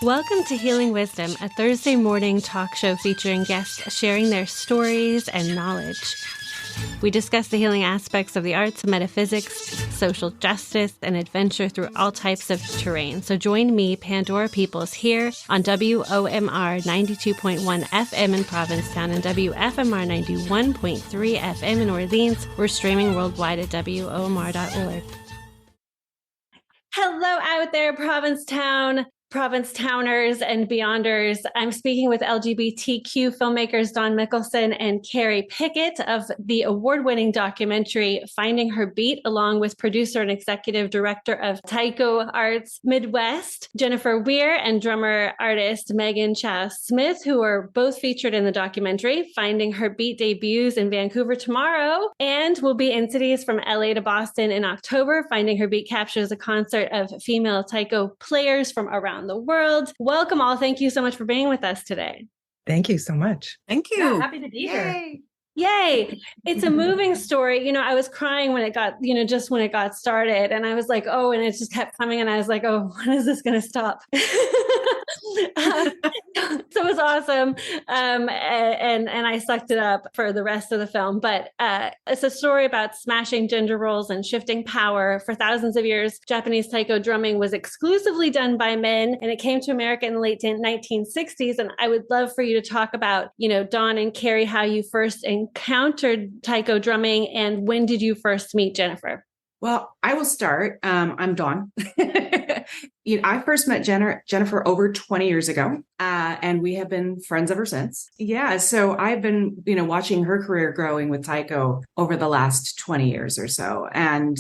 Welcome to Healing Wisdom, a Thursday morning talk show featuring guests sharing their stories and knowledge. We discuss the healing aspects of the arts, metaphysics, social justice, and adventure through all types of terrain. So join me, Pandora Peoples, here on WOMR 92.1 FM in Provincetown and WFMR 91.3 FM in Orleans. We're streaming worldwide at WOMR.org. Hello out there, Provincetowners and Beyonders. I'm speaking with LGBTQ filmmakers Dawn Mikkelson and Keri Pickett of the award-winning documentary Finding Her Beat, along with producer and executive director of TaikoArts Midwest Jennifer Weir and drummer artist Megan Chao-Smith, who are both featured in the documentary. Finding Her Beat debuts in Vancouver tomorrow and will be in cities from LA to Boston in October. Finding Her Beat captures a concert of female taiko players from around the world. Welcome all. Thank you so much for being with us today. Thank you so much. Thank you. Yeah, happy to be here. Yay. It's a moving story. You know, I was crying when it got, just when it got started, and I was like, oh, and it just kept coming. And I was like, oh, when is this going to stop? So it was awesome. And I sucked it up for the rest of the film. But it's a story about smashing gender roles and shifting power. For thousands of years, Japanese taiko drumming was exclusively done by men, and it came to America in the late 1960s. And I would love for you to talk about, Dawn and Keri, how you first encountered taiko drumming and when did you first meet Jennifer? Well, I will start. I'm Dawn. I first met Jennifer over 20 years ago, and we have been friends ever since. Yeah, so I've been, watching her career growing with taiko over the last 20 years or so, and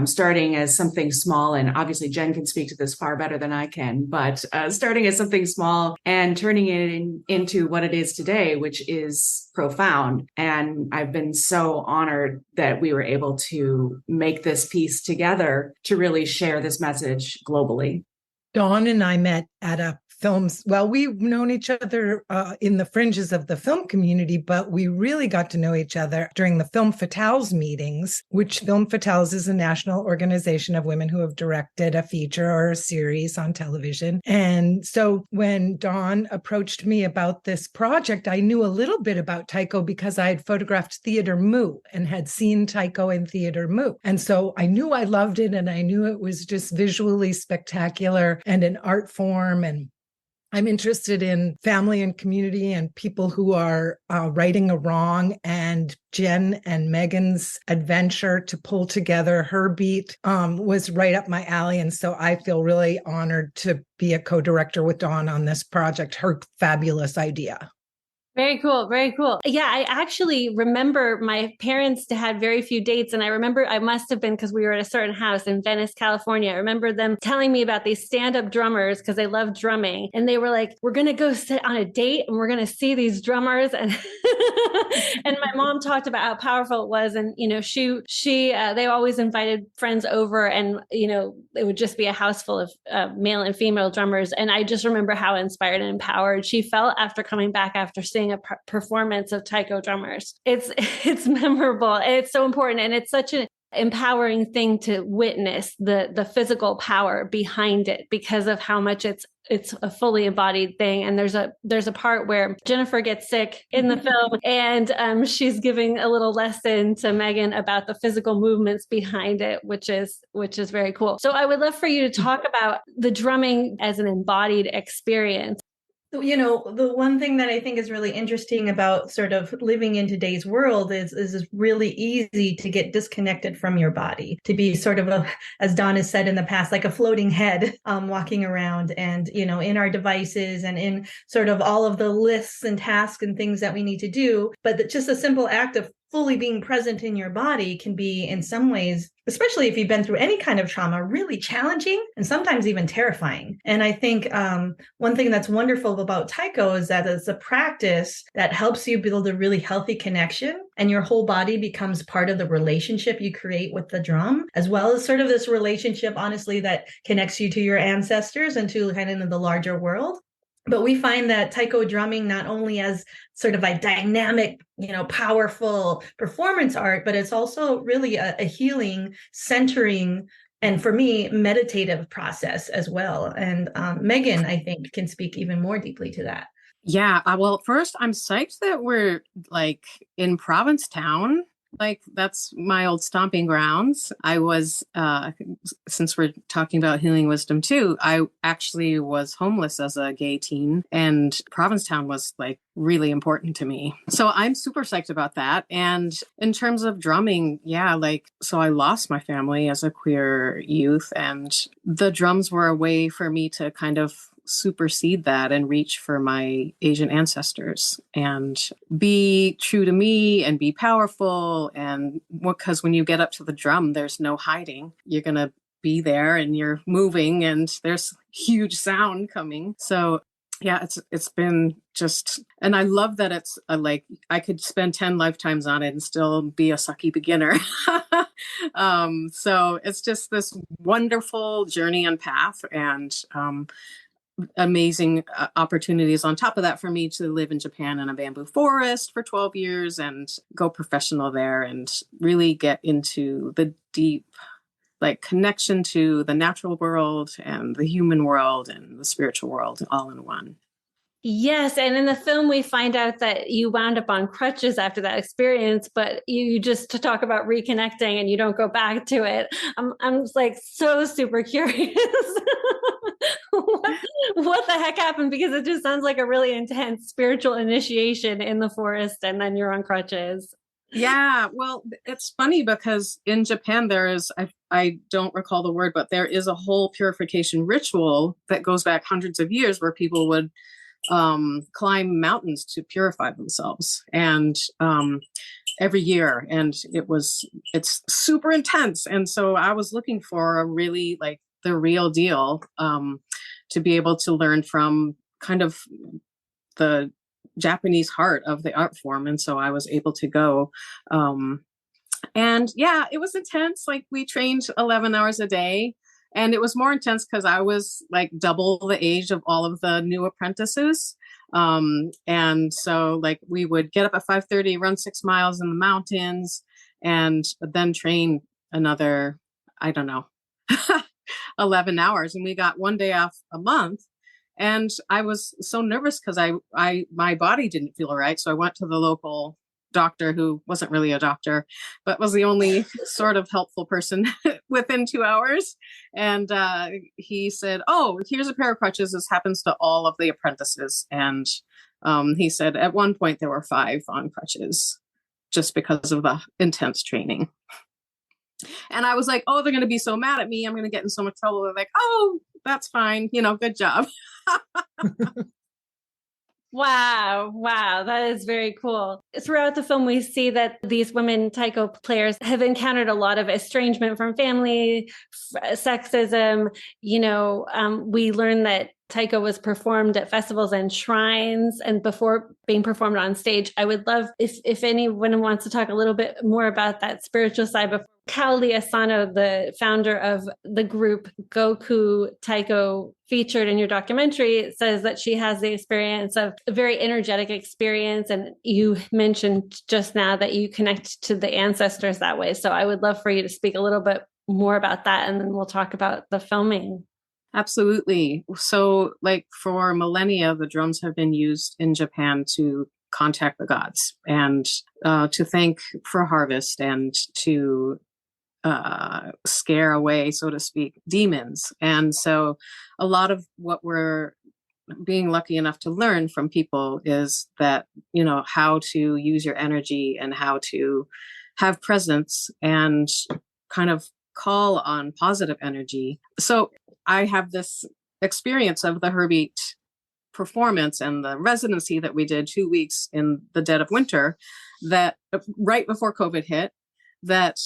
starting as something small, and obviously Jen can speak to this far better than I can, but starting as something small and turning it into what it is today, which is profound. And I've been so honored that we were able to make this piece together to really share this message globally. Dawn and I met at a films. Well, we've known each other in the fringes of the film community, but we really got to know each other during the Film Fatales meetings, which Film Fatales is a national organization of women who have directed a feature or a series on television. And so when Dawn approached me about this project, I knew a little bit about taiko because I had photographed Theater Mu and had seen taiko in Theater Mu. And so I knew I loved it, and I knew it was just visually spectacular and an art form. And I'm interested in family and community and people who are righting a wrong. And Jen and Megan's adventure to pull together Her Beat was right up my alley. And so I feel really honored to be a co-director with Dawn on this project, her fabulous idea. Very cool. Very cool. Yeah, I actually remember my parents had very few dates. And I remember I must have been because we were at a certain house in Venice, California. I remember them telling me about these stand-up drummers because they love drumming. And they were like, we're going to go sit on a date and we're going to see these drummers. And and my mom talked about how powerful it was. And, they always invited friends over and, it would just be a house full of male and female drummers. And I just remember how inspired and empowered she felt after coming back after seeing a performance of taiko drummers. It's memorable and it's so important, and it's such an empowering thing to witness the physical power behind it because of how much it's a fully embodied thing. And there's a part where Jennifer gets sick in the film and she's giving a little lesson to Megan about the physical movements behind it, which is very cool. So I would love for you to talk about the drumming as an embodied experience. The one thing that I think is really interesting about sort of living in today's world is it's really easy to get disconnected from your body, to be sort of, as Dawn has said in the past, like a floating head walking around and, in our devices and in sort of all of the lists and tasks and things that we need to do. But just a simple act of fully being present in your body can be, in some ways, especially if you've been through any kind of trauma, really challenging and sometimes even terrifying. And I think one thing that's wonderful about taiko is that it's a practice that helps you build a really healthy connection, and your whole body becomes part of the relationship you create with the drum, as well as sort of this relationship, honestly, that connects you to your ancestors and to kind of the larger world. But we find that taiko drumming not only as sort of a dynamic, powerful performance art, but it's also really a healing, centering And for me, meditative process as well. And Megan, I think, can speak even more deeply to that. Yeah. Well, first, I'm psyched that we're like in Provincetown. Like that's my old stomping grounds. I was, since we're talking about healing wisdom too, I actually was homeless as a gay teen, and Provincetown was like really important to me. So I'm super psyched about that. And in terms of drumming, yeah, like, so I lost my family as a queer youth, and the drums were a way for me to kind of supersede that and reach for my Asian ancestors and be true to me and be powerful. And because when you get up to the drum, there's no hiding. You're going to be there and you're moving and there's huge sound coming. So yeah, it's been just, and I love that it's like I could spend 10 lifetimes on it and still be a sucky beginner. So it's just this wonderful journey and path, and amazing opportunities on top of that for me to live in Japan in a bamboo forest for 12 years and go professional there and really get into the deep like connection to the natural world and the human world and the spiritual world all in one. Yes. And in the film, we find out that you wound up on crutches after that experience, but you just to talk about reconnecting and you don't go back to it. I'm like so super curious. what the heck happened? Because it just sounds like a really intense spiritual initiation in the forest, and then you're on crutches. Yeah, well, it's funny because in Japan there is, I don't recall the word, but there is a whole purification ritual that goes back hundreds of years where people would climb mountains to purify themselves, and every year, and it's super intense. And so I was looking for a really like the real deal, to be able to learn from kind of the Japanese heart of the art form. And so I was able to go, and yeah, it was intense. Like we trained 11 hours a day. And it was more intense because I was like double the age of all of the new apprentices. And so like we would get up at 5:30, run 6 miles in the mountains, and then train another, I don't know, 11 hours. And we got one day off a month. And I was so nervous because my body didn't feel right. So I went to the local doctor, who wasn't really a doctor, but was the only sort of helpful person within 2 hours. And he said, "Oh, here's a pair of crutches. This happens to all of the apprentices." And he said at one point there were 5 on crutches just because of the intense training. And I was like, "Oh, they're going to be so mad at me. I'm going to get in so much trouble." They're like, "Oh, that's fine. Good job." Wow, that is very cool. Throughout the film, we see that these women taiko players have encountered a lot of estrangement from family, sexism. We learn that taiko was performed at festivals and shrines, and before being performed on stage. I would love if anyone wants to talk a little bit more about that spiritual side. Before Kaoli Asano, the founder of the group Goku Taiko, featured in your documentary, says that she has the experience of a very energetic experience. And you mentioned just now that you connect to the ancestors that way. So I would love for you to speak a little bit more about that. And then we'll talk about the filming. Absolutely. So like for millennia, the drums have been used in Japan to contact the gods and to thank for harvest and to scare away, so to speak, demons. And so a lot of what we're being lucky enough to learn from people is that, how to use your energy and how to have presence and kind of call on positive energy. So I have this experience of the Heartbeat performance and the residency that we did 2 weeks in the dead of winter, that right before COVID hit, that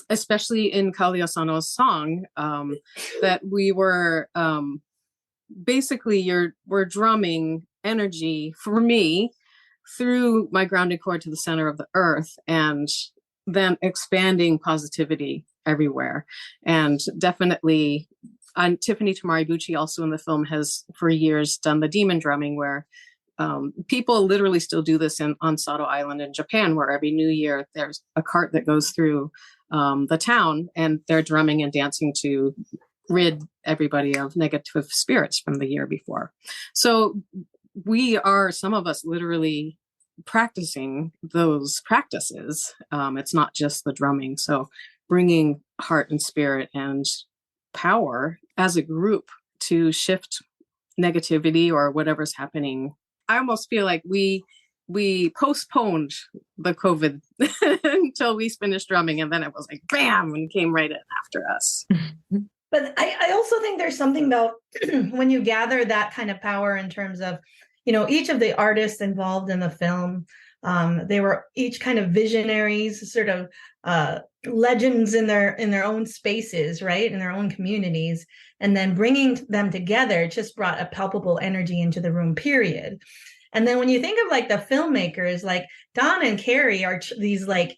especially in Kaoli Asano's song, that we were basically we're drumming energy for me through my grounding cord to the center of the earth, and then expanding positivity everywhere. And definitely Tiffany Tamari-Bucci, also in the film, has for years done the demon drumming, where people literally still do this on Sado Island in Japan, where every new year there's a cart that goes through the town, and they're drumming and dancing to rid everybody of negative spirits from the year before. So some of us literally practicing those practices. It's not just the drumming. So bringing heart and spirit and power as a group to shift negativity or whatever's happening. I almost feel like we postponed the COVID until we finished drumming, and then it was like bam, and came right in after us. But I also think there's something about when you gather that kind of power in terms of, each of the artists involved in the film, they were each kind of visionaries, sort of legends in their own spaces, right, in their own communities, and then bringing them together just brought a palpable energy into the room, period. And then when you think of like the filmmakers, like Don and Keri are these like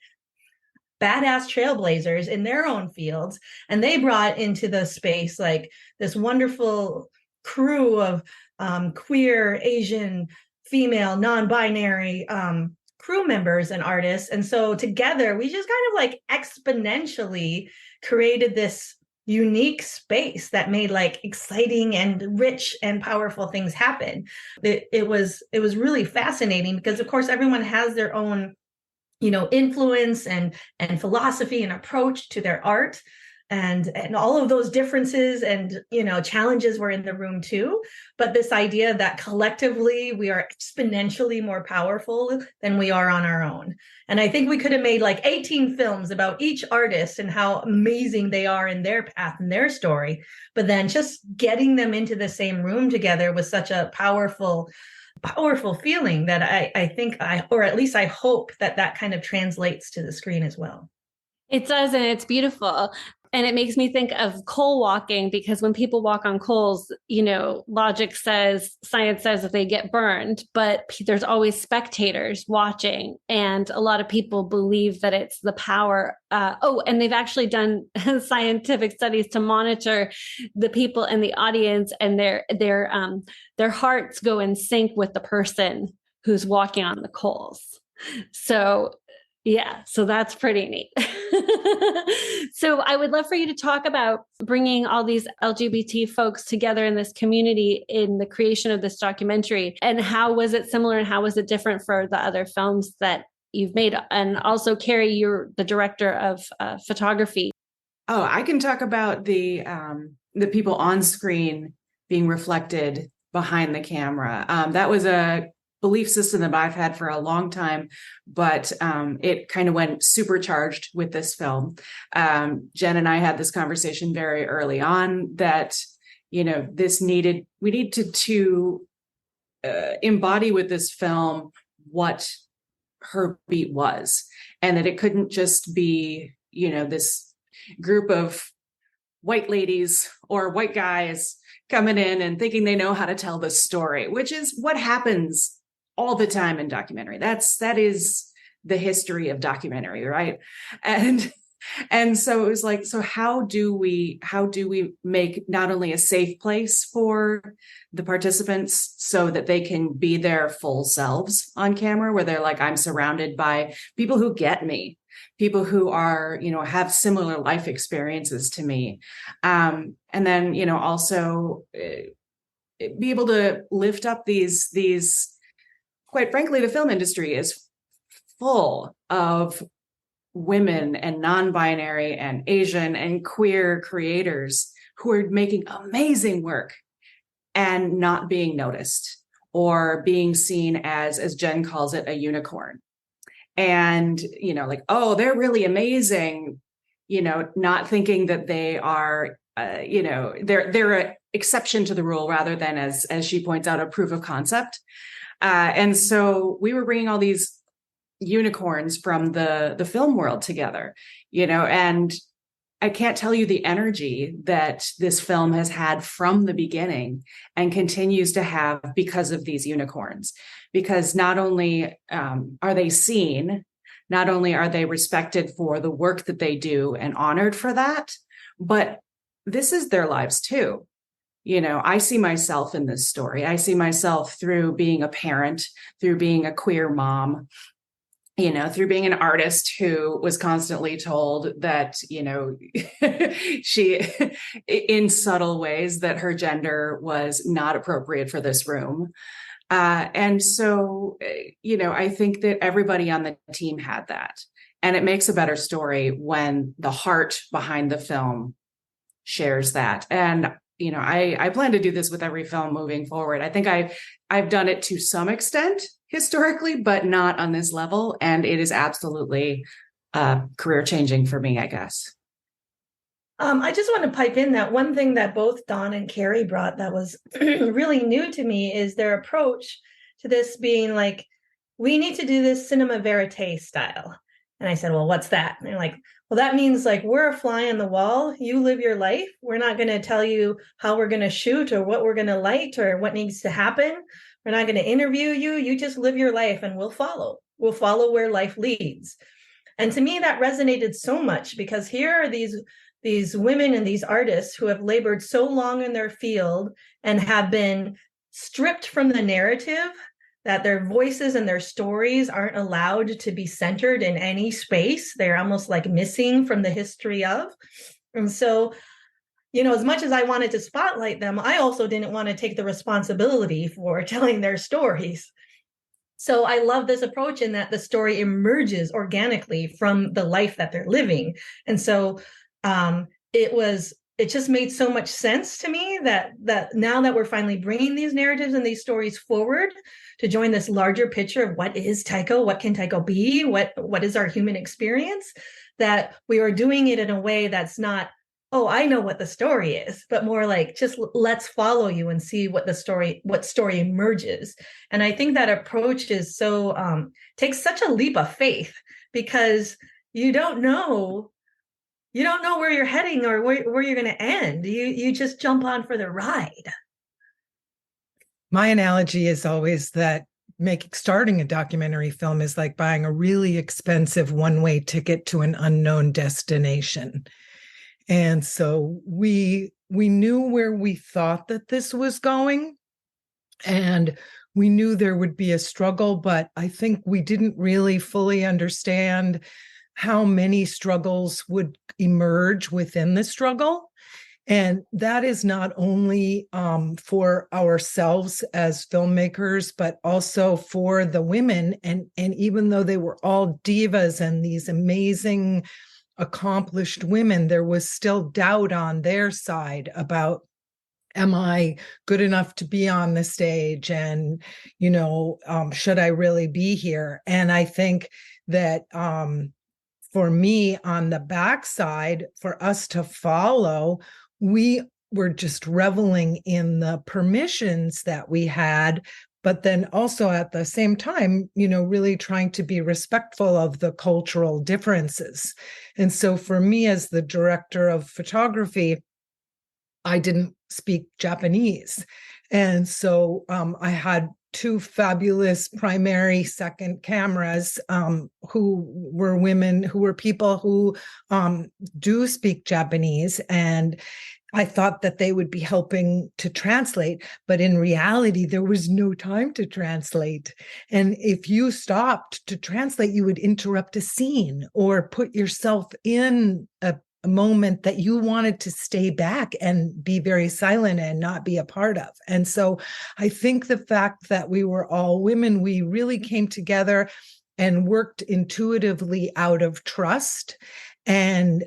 badass trailblazers in their own fields, and they brought into the space like this wonderful crew of queer, Asian, female, non-binary crew members and artists. And so together we just kind of like exponentially created this unique space that made like exciting and rich and powerful things happen. It was really fascinating because of course everyone has their own influence and philosophy and approach to their art, and all of those differences and challenges were in the room too. But this idea that collectively we are exponentially more powerful than we are on our own. And I think we could have made like 18 films about each artist and how amazing they are in their path and their story, but then just getting them into the same room together was such a powerful feeling that I think or at least I hope that kind of translates to the screen as well. It does, and it's beautiful. And it makes me think of coal walking, because when people walk on coals, logic says, science says that they get burned, but there's always spectators watching. And a lot of people believe that it's the power. And they've actually done scientific studies to monitor the people in the audience, and their hearts go in sync with the person who's walking on the coals. So yeah, so that's pretty neat. So I would love for you to talk about bringing all these LGBT folks together in this community in the creation of this documentary, and how was it similar and how was it different for the other films that you've made? And also, Keri, you're the director of photography. Oh, I can talk about the people on screen being reflected behind the camera. That was a belief system that I've had for a long time, but it kind of went supercharged with this film. Jen and I had this conversation very early on that, we needed to embody with this film what her beat was, and that it couldn't just be, this group of white ladies or white guys coming in and thinking they know how to tell the story, which is what happens all the time in documentary. That is the history of documentary, right? And so it was like, so how do we make not only a safe place for the participants so that they can be their full selves on camera, where they're like, I'm surrounded by people who get me, people who are, have similar life experiences to me. And then, also be able to lift up these, quite frankly, the film industry is full of women and non-binary and Asian and queer creators who are making amazing work and not being noticed or being seen as Jen calls it, a unicorn. And, like, oh, they're really amazing, not thinking that they are, they're an exception to the rule rather than, as she points out, a proof of concept. And so we were bringing all these unicorns from the film world together, and I can't tell you the energy that this film has had from the beginning and continues to have because of these unicorns. Because not only are they seen, not only are they respected for the work that they do and honored for that, but this is their lives too. I see myself in this story. I see myself through being a parent, through being a queer mom, through being an artist who was constantly told that, she, in subtle ways, that her gender was not appropriate for this room. And so, I think that everybody on the team had that. And it makes a better story when the heart behind the film shares that. And, I plan to do this with every film moving forward. I think I've done it to some extent historically, but not on this level. And it is absolutely career changing for me, I guess. I just want to pipe in that one thing that both Dawn and Keri brought that was really new to me is their approach to this being like, we need to do this cinema verite style. And I said, well, what's that? And they're like, well, that means like we're a fly on the wall. You live your life. We're not going to tell you how we're going to shoot or what we're going to light or what needs to happen. We're not going to interview you. You just live your life and we'll follow. We'll follow where life leads. And to me, that resonated so much because here are these women and these artists who have labored so long in their field and have been stripped from the narrative that their voices and their stories aren't allowed to be centered in any space. They're almost like missing from the history of. And so, as much as I wanted to spotlight them, I also didn't want to take the responsibility for telling their stories. So I love this approach in that the story emerges organically from the life that they're living. And so it just made so much sense to me that now that we're finally bringing these narratives and these stories forward to join this larger picture of what is Taiko, what can Taiko be, what is our human experience, that we are doing it in a way that's not, oh, I know what the story is, but more like just let's follow you and see what story emerges. And I think that approach is so takes such a leap of faith because you don't know where you're heading or where you're going to end. You just jump on for the ride. My analogy is always that starting a documentary film is like buying a really expensive one-way ticket to an unknown destination. And so we knew where we thought that this was going, and we knew there would be a struggle, but I think we didn't really fully understand how many struggles would emerge within the struggle. And that is not only for ourselves as filmmakers, but also for the women. And even though they were all divas and these amazing, accomplished women, there was still doubt on their side about, am I good enough to be on the stage? And, should I really be here? And I think that for me, on the backside, for us to follow, we were just reveling in the permissions that we had, but then also at the same time, really trying to be respectful of the cultural differences. And so for me, as the director of photography, I didn't speak Japanese. And so I had two fabulous primary second cameras who were women, who were people who do speak Japanese. And I thought that they would be helping to translate, but in reality, there was no time to translate. And if you stopped to translate, you would interrupt a scene or put yourself in a moment that you wanted to stay back and be very silent and not be a part of. And so I think the fact that we were all women, we really came together and worked intuitively out of trust and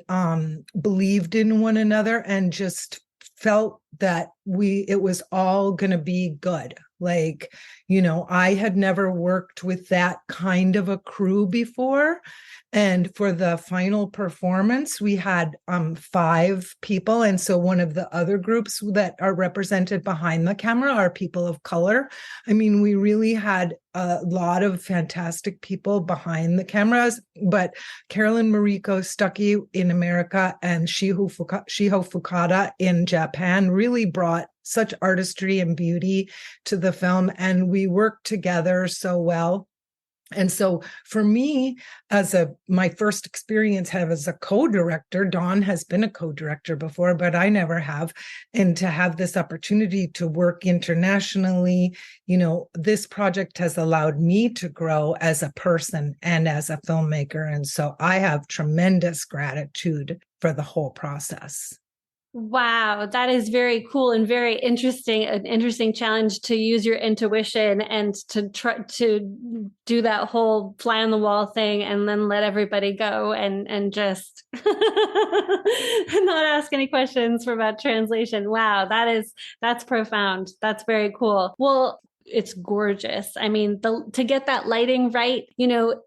believed in one another and just felt that it was all going to be good. Like, I had never worked with that kind of a crew before. And for the final performance, we had 5 people. And so one of the other groups that are represented behind the camera are people of color. I mean, we really had a lot of fantastic people behind the cameras, but Carolyn Mariko Stuckey in America and Shiho Fukada in Japan really brought such artistry and beauty to the film. And we worked together so well. And so for me, my first experience as a co-director, Dawn has been a co-director before, but I never have. And to have this opportunity to work internationally, this project has allowed me to grow as a person and as a filmmaker. And so I have tremendous gratitude for the whole process. Wow, that is very cool and very interesting. An interesting challenge to use your intuition and to try to do that whole fly on the wall thing and then let everybody go and just not ask any questions about translation. Wow, that's profound. That's very cool. Well, it's gorgeous. I mean, to get that lighting right,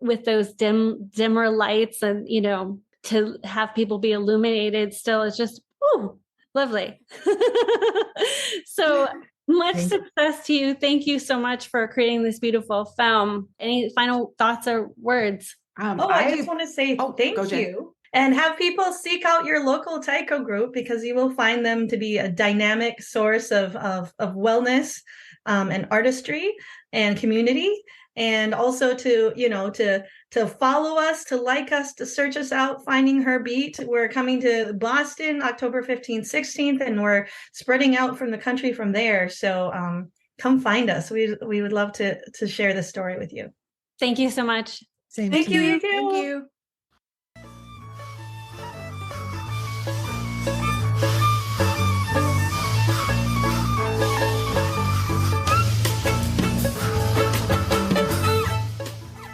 with those dimmer lights and, to have people be illuminated still, it's just, ooh, lovely. So much success to you. Thank you so much for creating this beautiful film. Any final thoughts or words? I just want to say thank you. And have people seek out your local Taiko group, because you will find them to be a dynamic source of wellness and artistry and community. And also to follow us, to like us, to search us out, Finding Her Beat. We're coming to Boston, October 15th, 16th, and we're spreading out from the country from there. So come find us. We would love to share this story with you. Thank you so much. Thank you. Thank you.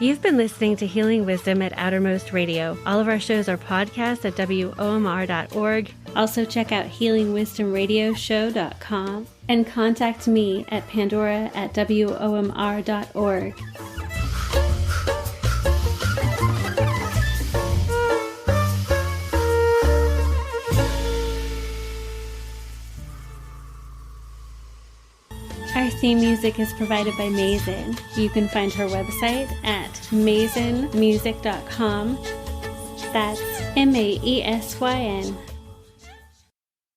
You've been listening to Healing Wisdom at Outermost Radio. All of our shows are podcasts at WOMR.org. Also check out healingwisdomradioshow.com and contact me at pandora@WOMR.org. Our theme music is provided by Mason. You can find her website at masonmusic.com. That's MAESYN.